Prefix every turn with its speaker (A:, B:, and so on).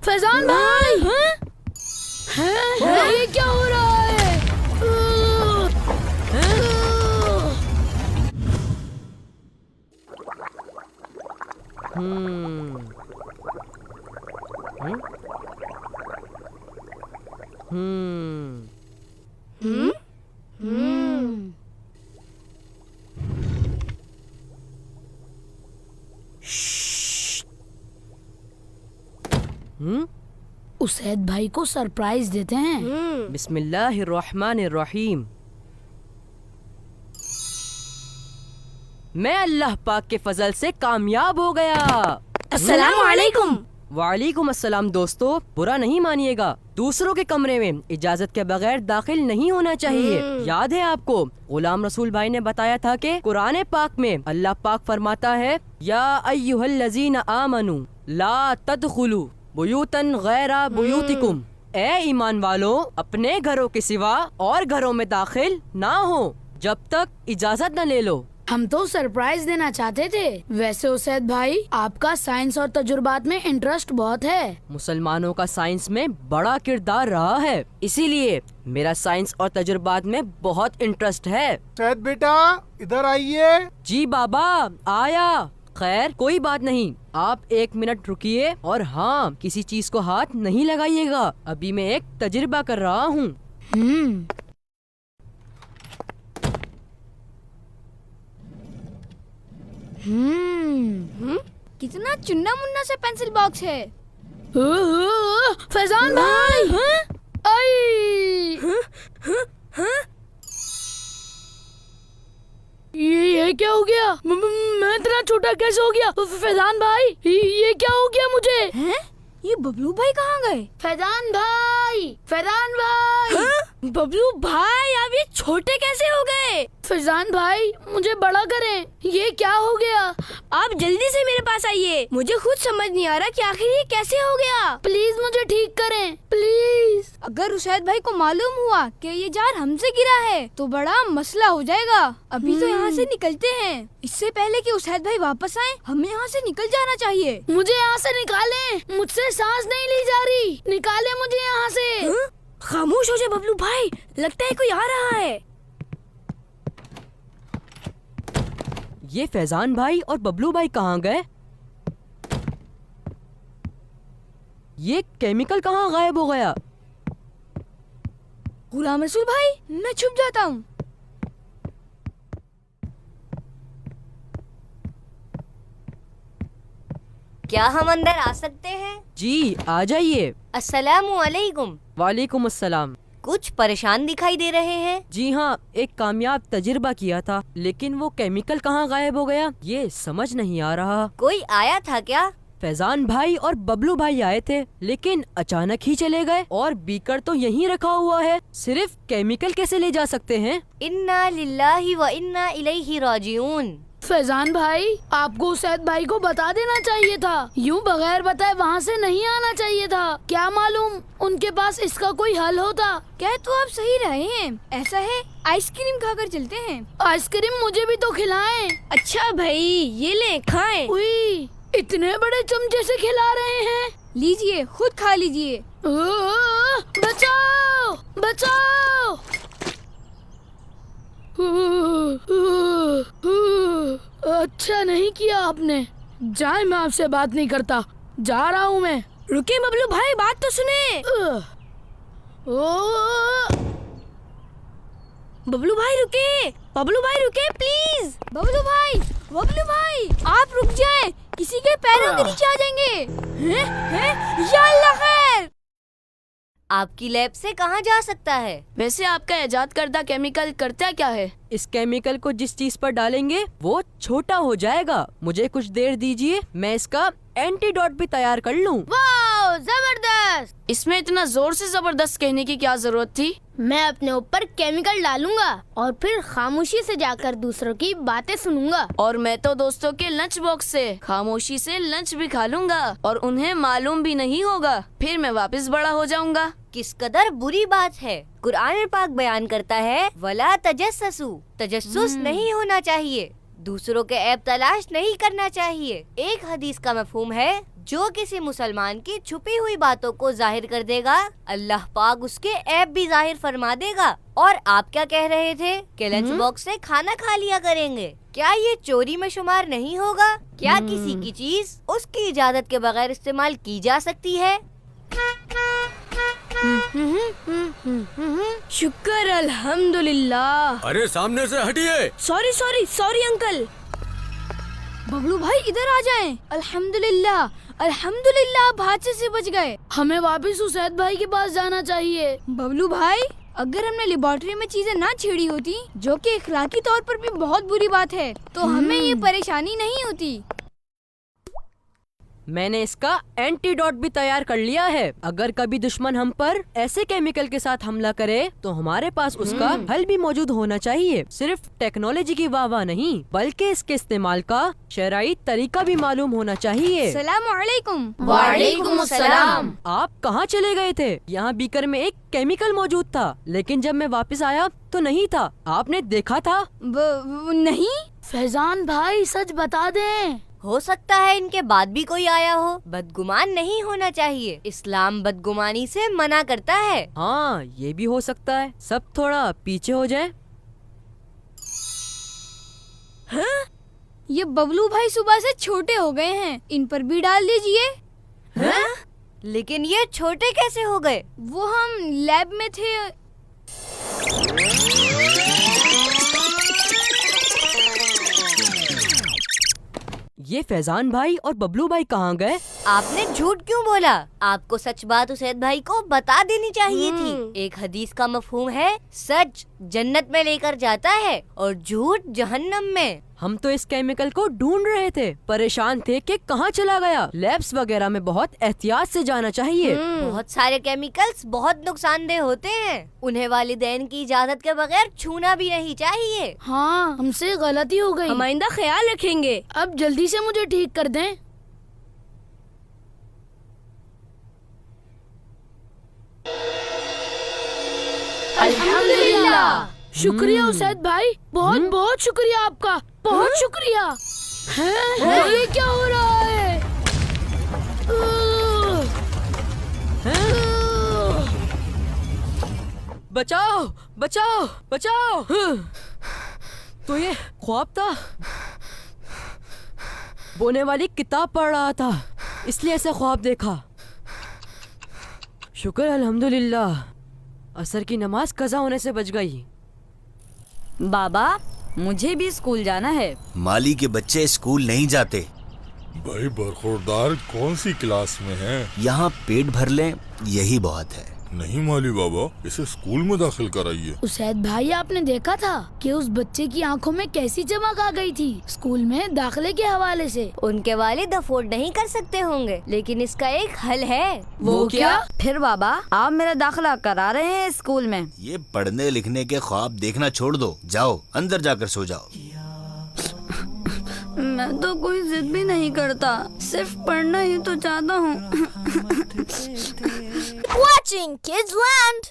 A: फैजान भाई, ये क्या हो रहा है? उसैद भाई को सरप्राइज देते हैं।
B: बिस्मिल्लाहिर्रहमानिर्रहीम। मैं अल्लाह पाक के फजल से कामयाब हो गया।
A: अस्सलाम वालेकुम।
B: वालेकुम अस्सलाम। दोस्तों, बुरा नहीं मानिएगा, दूसरों के कमरे में इजाजत के बगैर दाखिल नहीं होना चाहिए। याद है आपको, गुलाम रसूल भाई ने बताया था कि कुरान पाक में अल्लाह पाक फरमाता है, या अय्युहल्लज़ीना आमनू ला तदखुलू बुयूतन गैरा बुयूतिकुम। ए ईमान वालों, अपने घरों के सिवा और घरों में दाखिल ना हो जब तक इजाजत न ले लो।
A: हम तो सरप्राइज देना चाहते थे। वैसे उसैद भाई, आपका साइंस और तजुर्बात में इंटरेस्ट बहुत है।
B: मुसलमानों का साइंस में बड़ा किरदार रहा है, इसीलिए मेरा साइंस और तजुर्बात में बहुत इंटरेस्ट है।
C: सैद बेटा, इधर आइए।
B: जी बाबा, आया। खैर, कोई बात नहीं, आप 1 मिनट रुकिए और हाँ, किसी चीज को हाथ नहीं लगाइएगा, अभी मैं एक तजुर्बा कर रहा हूँ।
D: कितना चुन्ना मुन्ना से पेंसिल बॉक्स है।
A: फैजान भाई, आई। ये क्या हो गया? मैं इतना छोटा कैसे हो गया? फैजान भाई, ये क्या हो गया मुझे?
D: हैं? ये बबलू भाई कहाँ गए?
A: फैजान भाई, फैजान भाई।
D: बबलू भाई, आप ये छोटे कैसे हो गए?
A: फैजान भाई, मुझे बड़ा करें। ये क्या हो गया?
D: आप जल्दी से मेरे पास आइए, मुझे खुद समझ नहीं आ रहा कि आखिर ये कैसे हो गया।
A: प्लीज मुझे ठीक करें, प्लीज।
D: अगर उसैद भाई को मालूम हुआ कि ये जार हमसे गिरा है तो बड़ा मसला हो जाएगा। अभी तो यहाँ से निकलते हैं, इससे पहले कि उसैद भाई वापस आए, हमें यहाँ से निकल जाना चाहिए।
A: मुझे यहाँ से निकालें, मुझसे सांस नहीं ली जा रही, निकाले मुझे यहाँ से।
D: खामोश हो जाए बबलू भाई, लगता है कोई आ रहा है।
B: ये फैजान भाई और बबलू भाई कहाँ गए? ये केमिकल कहाँ गायब हो गया?
D: गुलाम रसूल भाई, मैं छुप जाता हूँ।
E: क्या हम अंदर आ सकते हैं?
B: जी, आ जाइए।
E: अस्सलामु अलैकुम।
B: वालेकुम अस्सलाम।
E: कुछ परेशान दिखाई दे रहे हैं।
B: जी हाँ, एक कामयाब तजुर्बा किया था, लेकिन वो केमिकल कहाँ गायब हो गया ये समझ नहीं आ रहा।
E: कोई आया था क्या?
B: फैजान भाई और बबलू भाई आए थे, लेकिन अचानक ही चले गए, और बीकर तो यहीं रखा हुआ है। सिर्फ केमिकल कैसे ले जा सकते हैं?
E: इन्ना लिल्लाहि व इन्ना इलैहि राजिऊन।
A: फैजान भाई, आपको उसैद भाई को बता देना चाहिए था। यूं बगैर बताए वहाँ से नहीं आना चाहिए था। क्या मालूम उनके पास इसका कोई हल होता।
D: कह तो आप सही रहे हैं। ऐसा है, आइसक्रीम खाकर चलते हैं।
A: आइसक्रीम मुझे भी तो खिलाएं।
D: अच्छा भाई, ये ले खाएं।
A: उई, इतने बड़े चमचे से खिला रहे हैं।
D: लीजिए, खुद खा लीजिए।
A: बचाओ, बचाओ। अच्छा नहीं किया आपने। जाए, मैं आपसे बात नहीं करता, जा रहा हूँ मैं।
D: रुके बबलू भाई, बात तो सुने। बबलू भाई रुके, बबलू भाई रुके प्लीज। बबलू भाई, बबलू भाई, आप रुक जाएं, किसी के पैरों के नीचे आ जाएंगे। हैं? या अल्लाह खैर।
E: आपकी लैब से कहाँ जा सकता है?
A: वैसे आपका इजाद करदा केमिकल करता क्या है?
B: इस केमिकल को जिस चीज पर डालेंगे वो छोटा हो जाएगा। मुझे कुछ देर दीजिए, मैं इसका एंटीडोट भी तैयार कर लूं।
D: वाह, जबरदस्त।
A: इसमें इतना जोर से जबरदस्त कहने की क्या जरूरत थी?
D: मैं अपने ऊपर केमिकल डालूंगा और फिर खामोशी से जाकर दूसरों की बातें सुनूंगा।
A: और मैं तो दोस्तों के लंच बॉक्स से खामोशी से लंच भी खा लूंगा और उन्हें मालूम भी नहीं होगा। फिर मैं वापस बड़ा हो जाऊंगा।
E: किस कदर बुरी बात है। कुरान पाक बयान करता है, वला तजस्ससु, तजस्सुस नहीं होना चाहिए, दूसरों के ऐब तलाश नहीं करना चाहिए। एक हदीस का मफहूम है, जो किसी मुसलमान की छुपी हुई बातों को जाहिर कर देगा, अल्लाह पाक उसके ऐब भी जाहिर फरमा देगा। और आप क्या कह रहे थे कि लंच बॉक्स से खाना खा लिया करेंगे? क्या ये चोरी में शुमार नहीं होगा? क्या किसी की चीज उसकी इजाजत के बगैर इस्तेमाल की जा सकती है?
D: शुक्र अल्हम्दुलिल्लाह।
F: अरे सामने से हटिए।
D: Sorry sorry sorry uncle. Bablu भाई इधर आ जाएं। अल्हम्दुलिल्लाह अल्हम्दुलिल्लाह, आप हादसे से बच गए।
A: हमें वापस उसैद भाई के पास जाना चाहिए।
D: बबलू भाई, अगर हमने लेबोरेटरी में चीजें ना छेड़ी होती, जो कि इखलाकी तौर पर भी बहुत बुरी बात है, तो हमें ये परेशानी नहीं होती।
B: मैंने इसका एंटीडोट भी तैयार कर लिया है। अगर कभी दुश्मन हम पर ऐसे केमिकल के साथ हमला करे तो हमारे पास उसका हल भी मौजूद होना चाहिए। सिर्फ टेक्नोलॉजी की वाह नहीं, बल्कि इसके इस्तेमाल का शरई तरीका भी मालूम होना चाहिए।
D: सलाम अलैकुम।
A: वालेकुम अस्सलाम।
B: आप कहाँ चले गए थे? यहाँ बीकर में एक केमिकल मौजूद था, लेकिन जब मैं वापस आया तो नहीं था। आपने देखा था?
D: नहीं।
A: फैजान भाई सच बता दें।
E: हो सकता है इनके बाद भी कोई आया हो। बदगुमान नहीं होना चाहिए। इस्लाम बदगुमानी से मना करता है।
B: हाँ, ये भी हो सकता है। सब थोड़ा पीछे हो जाए।
D: हाँ? ये बबलू भाई सुबह से छोटे हो गए हैं, इन पर भी डाल दीजिए।
E: हाँ? लेकिन ये छोटे कैसे हो गए?
D: वो हम लैब में थे।
B: ये फैजान भाई और बबलू भाई कहाँ गए?
E: आपने झूठ क्यों बोला? आपको सच बात उसैद भाई को बता देनी चाहिए थी। एक हदीस का मफहूम है, सच जन्नत में लेकर जाता है और झूठ जहन्नम में।
B: हम तो इस केमिकल को ढूंढ रहे थे, परेशान थे कि कहाँ चला गया। लैब्स वगैरह में बहुत एहतियात से जाना चाहिए।
E: बहुत सारे केमिकल्स बहुत नुकसानदेह होते हैं। उन्हें वालिदैन की इजाजत के बगैर छूना भी नहीं चाहिए।
A: हाँ, हमसे गलती हो गई।
D: हम आइंदा ख्याल रखेंगे।
A: अब जल्दी से मुझे ठीक कर दें। अल्हम्दुलिल्लाह। शुक्रिया उसैद भाई, बहुत बहुत शुक्रिया आपका, बहुत शुक्रिया। हैं? ये क्या हो रहा है?
B: बचाओ बचाओ बचाओ। तो ये ख्वाब था। बोने वाली किताब पढ़ रहा था, इसलिए ऐसा ख्वाब देखा। शुक्र अल्हम्दुलिल्लाह, असर की नमाज कज़ा होने से बच गई।
G: बाबा, मुझे भी स्कूल जाना है।
H: माली के बच्चे स्कूल नहीं जाते।
I: भाई बरखुरदार कौन सी क्लास में है?
H: यहाँ पेट भर लें यही बहुत है।
I: नहीं माली बाबा, इसे स्कूल में दाखिल कराइए।
A: उसैद भाई, आपने देखा था कि उस बच्चे की आंखों में कैसी चमक आ गई थी स्कूल में दाखिले के हवाले से।
E: उनके वालिद अफोर्ड नहीं कर सकते होंगे, लेकिन इसका एक हल है।
G: वो क्या? फिर बाबा, आप मेरा दाखिला करा रहे हैं स्कूल में?
H: ये पढ़ने लिखने के ख्वाब देखना छोड़ दो, जाओ अंदर जाकर सो जाओ।
G: मैं तो कोई जिद भी नहीं करता, सिर्फ पढ़ना ही तो चाहता हूँ।
D: Watching Kids Land.